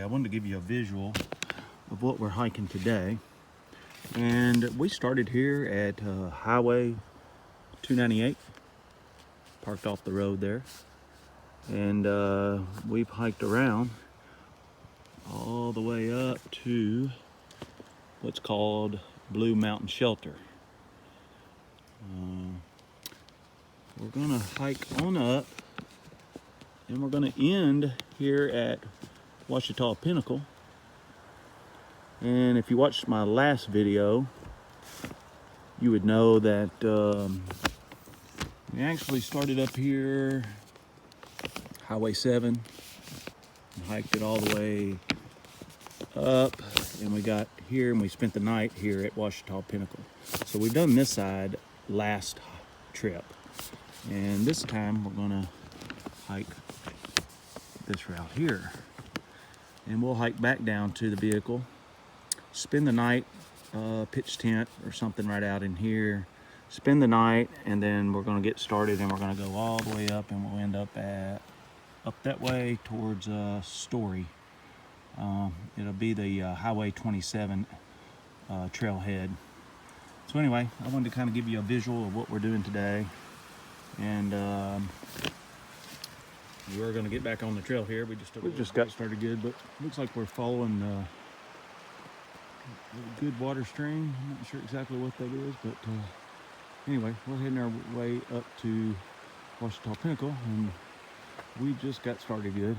I wanted to give you a visual of what we're hiking today. And we started here at Highway 298, parked off the road there. And we've hiked around all the way up to what's called Blue Mountain Shelter. We're gonna hike on up and we're gonna end here at Ouachita Pinnacle. And if you watched my last video, you would know that we actually started up here, Highway 7, and hiked it all the way up, and we got here and we spent the night here at Ouachita Pinnacle. So we've done this side last trip, and this time we're gonna hike this route here, and we'll hike back down to the vehicle, spend the night, pitch tent or something right out in here, spend the night, and then we're going to get started and we're going to go all the way up, and we'll end up that way towards Story. It'll be the Highway 27 trailhead. So anyway, I wanted to kind of give you a visual of what we're doing today, and we're going to get back on the trail here. We just got started good, but looks like we're following a good water stream. I'm not sure exactly what that is, but anyway, we're heading our way up to Ouachita Pinnacle, and we just got started good.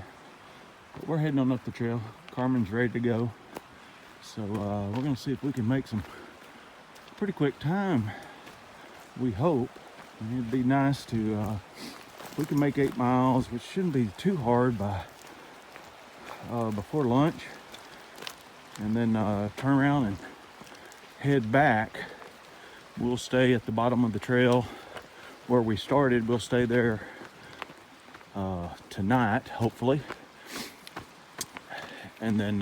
But we're heading on up the trail. Carmen's ready to go, so we're going to see if we can make some pretty quick time. We hope. And it'd be nice to we can make 8 miles, which shouldn't be too hard by before lunch, and then turn around and head back. We'll stay at the bottom of the trail where we started. We'll stay there tonight, hopefully, and then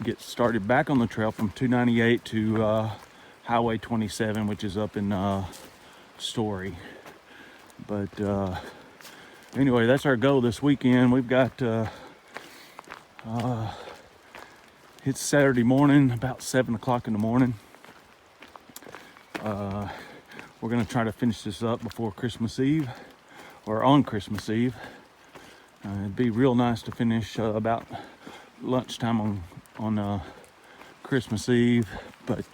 get started back on the trail from 298 to Highway 27, which is up in Story. But anyway, that's our goal this weekend. We've got it's Saturday morning, about 7 o'clock in the morning. We're gonna try to finish this up before Christmas Eve, or on Christmas Eve. It'd be real nice to finish about lunchtime on Christmas Eve, but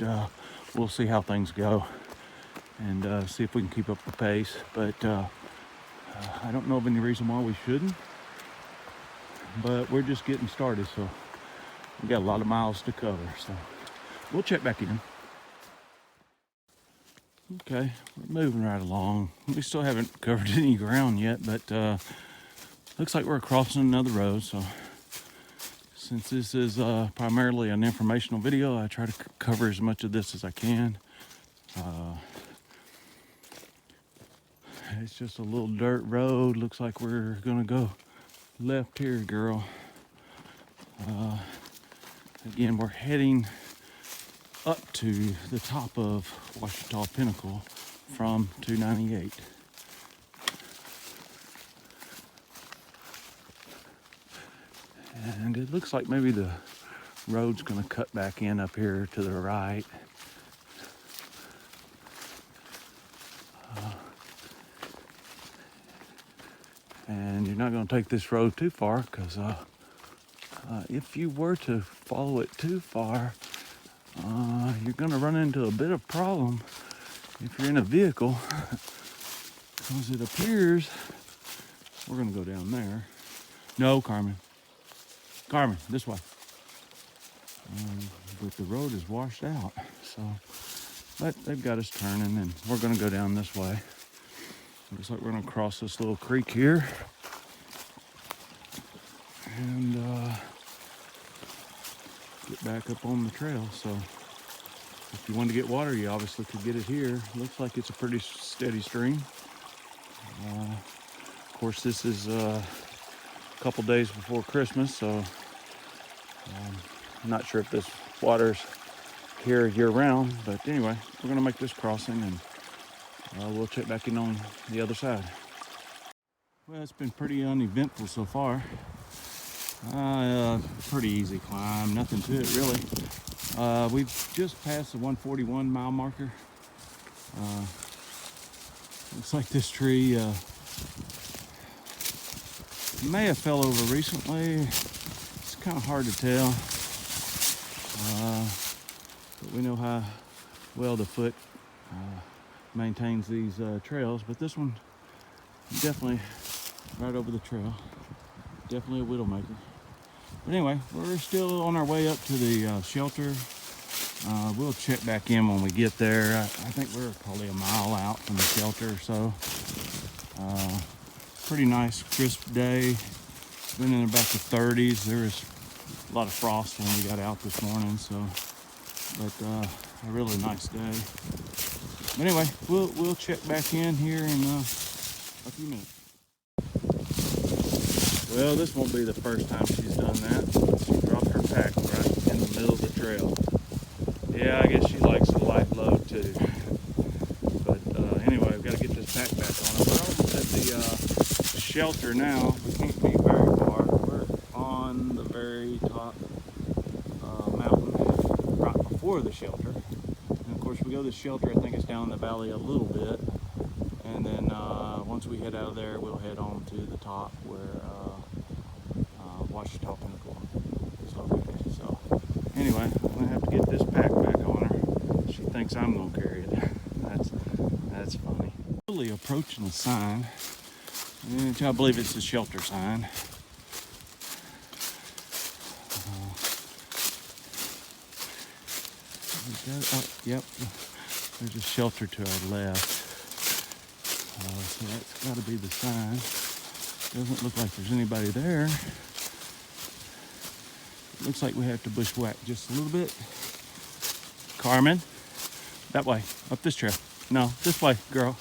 we'll see how things go and see if we can keep up the pace. But I don't know of any reason why we shouldn't, but we're just getting started, so we got a lot of miles to cover, so we'll check back in. Okay, we're moving right along. We still haven't covered any ground yet, but looks like we're crossing another road. So since this is primarily an informational video, I try to cover as much of this as I can. It's just a little dirt road. Looks like we're gonna go left here, girl. Again, we're heading up to the top of Ouachita Pinnacle from 298. And it looks like maybe the road's gonna cut back in up here to the right. And you're not gonna take this road too far, because if you were to follow it too far, you're going to run into a bit of problem if you're in a vehicle, because it appears we're going to go down there. No, Carmen, this way. But the road is washed out, so but they've got us turning, and we're going to go down this way. Looks like we're going to cross this little creek here, and get back up on the trail. So if you want to get water, you obviously could get it here. Looks like it's a pretty steady stream. Of course, this is a couple days before Christmas, so I'm not sure if this water's here year round, but anyway, we're gonna make this crossing, and we'll check back in on the other side. Well, it's been pretty uneventful so far. Pretty easy climb, nothing to it really. We've just passed the 141 mile marker. Looks like this tree may have fell over recently. It's kind of hard to tell, but we know how well the foot maintains these trails. But this one definitely right over the trail. Definitely a widowmaker. But anyway, we're still on our way up to the shelter. We'll check back in when we get there. I think we're probably a mile out from the shelter or so. Pretty nice, crisp day. Been in about the 30s. There was a lot of frost when we got out this morning, but a really nice day. But anyway, we'll check back in here in a few minutes. Well, this won't be the first time she's done that. She dropped her pack right in the middle of the trail. Yeah, I guess she likes a light load too. But anyway, we've got to get this pack back on. We're almost at the shelter now. We can't be very far. We're on the very top mountain right before the shelter. And of course, we go to the shelter, I think it's down in the valley a little bit. And then once we head out of there, we'll head on to the top where Ouachita Pinnacle is located. So anyway, I'm gonna have to get this pack back on her. She thinks I'm gonna carry it. That's funny. Really approaching the sign, which I believe it's the shelter sign. Yep, there's a shelter to our left. So that's got to be the sign. Doesn't look like there's anybody there. Looks like we have to bushwhack just a little bit. Carmen, that way, up this trail. No, this way, girl.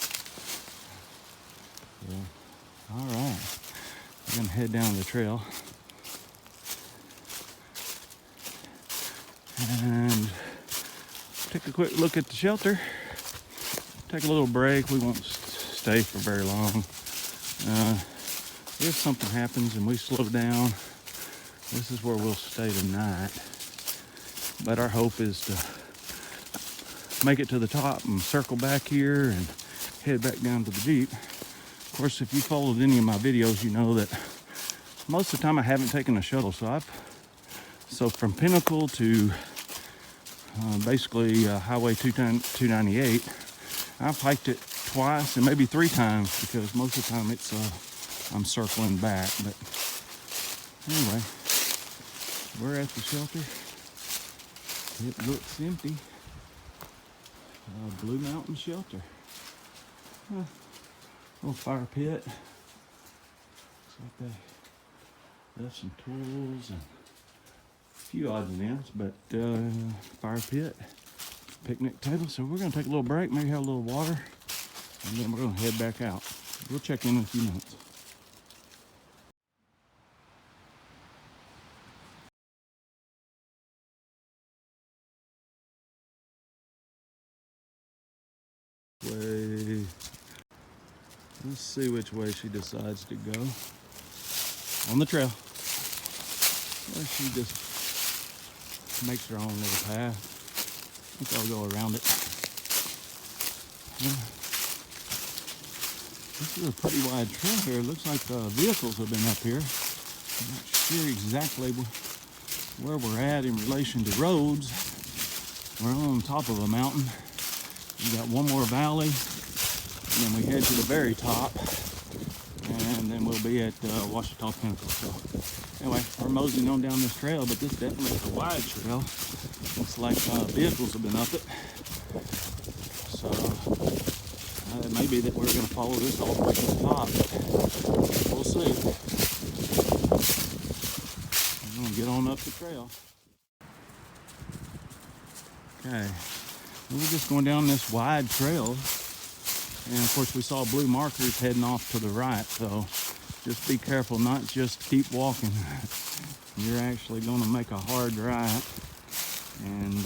Yeah. All right, we're gonna head down the trail. And take a quick look at the shelter. Take a little break. We won't stay for very long. If something happens and we slow down, this is where we'll stay tonight. But our hope is to make it to the top and circle back here and head back down to the Jeep. Of course, if you followed any of my videos, you know that most of the time I haven't taken a shuttle. So from Pinnacle to basically Highway 298, I've hiked it twice and maybe 3 times because most of the time it's I'm circling back. But anyway, we're at the shelter. It looks empty. Blue Mountain Shelter. Little fire pit. Looks like they left some tools and a few odds and ends, but fire pit, picnic table. So we're gonna take a little break, maybe have a little water, and then we're gonna head back out. We'll check in a few minutes. Let's see which way she decides to go on the trail. Or she just makes her own little path. I think I'll go around it. This is a pretty wide trail here. It looks like vehicles have been up here. I'm not sure exactly where we're at in relation to roads. We're on top of a mountain. We got one more valley, and then we head to the very top, and then we'll be at Ouachita Pinnacle. So anyway, we're moseying on down this trail, but this definitely is a wide trail. Looks like vehicles have been up it. So it may be that we're going to follow this all the way to the top. We'll see. I'm going to get on up the trail. Okay. We're just going down this wide trail, and of course we saw blue markers heading off to the right, so just be careful not just keep walking. You're actually going to make a hard right and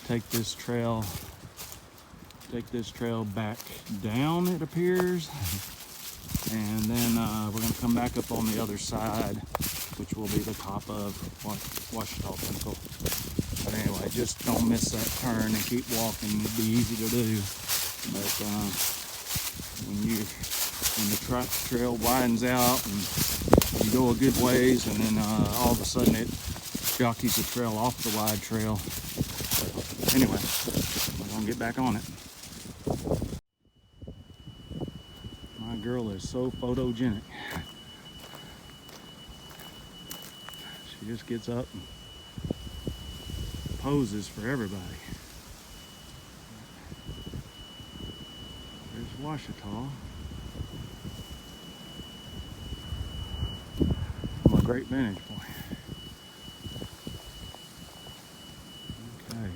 take this trail back down, it appears, and then we're going to come back up on the other side which will be the top of Ouachita Pinnacle. But anyway, just don't miss that turn and keep walking. It'd be easy to do. But when the trail widens out and you go a good ways, and then all of a sudden it jockeys the trail off the wide trail. But anyway, we're gonna get back on it. My girl is so photogenic. She just gets up and poses for everybody. There's Ouachita. From a great vantage point. Okay.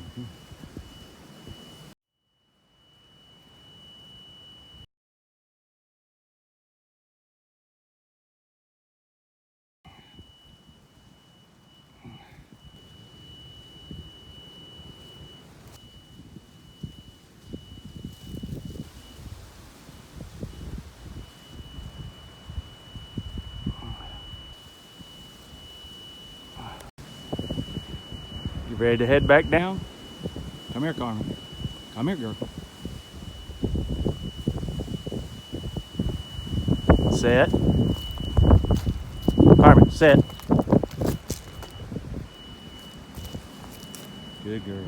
You ready to head back down? Come here, Carmen. Come here, girl. Set. Carmen, set. Good girl.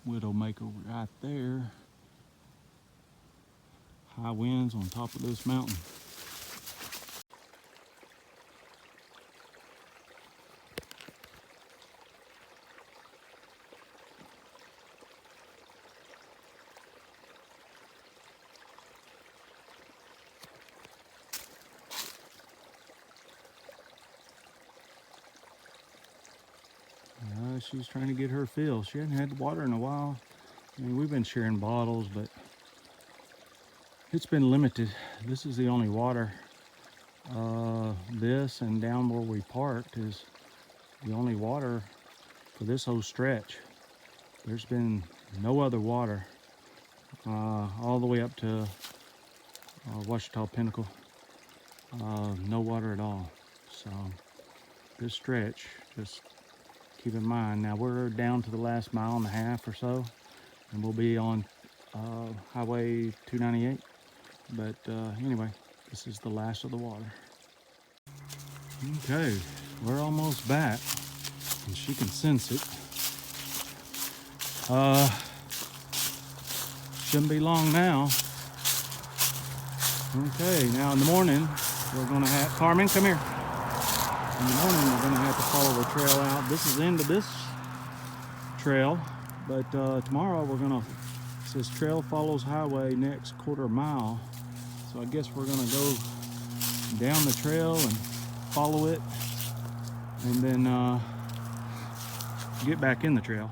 Widowmaker right there. High winds on top of this mountain. She's trying to get her fill. She hasn't had water in a while. I mean, we've been sharing bottles, but it's been limited. This is the only water. This and down where we parked is the only water for this whole stretch. There's been no other water all the way up to Ouachita Pinnacle. No water at all. So this stretch, just keep in mind, now we're down to the last mile and a half or so, and we'll be on Highway 298. But anyway, this is the last of the water. Okay, we're almost back, and she can sense it. Shouldn't be long now. Okay, now in the morning, we're gonna have, Carmen, come here. In the morning, we're going to have to follow the trail out. This is the end of this trail, but tomorrow we're going to, it says trail follows highway next quarter mile. So I guess we're going to go down the trail and follow it, and then get back in the trail.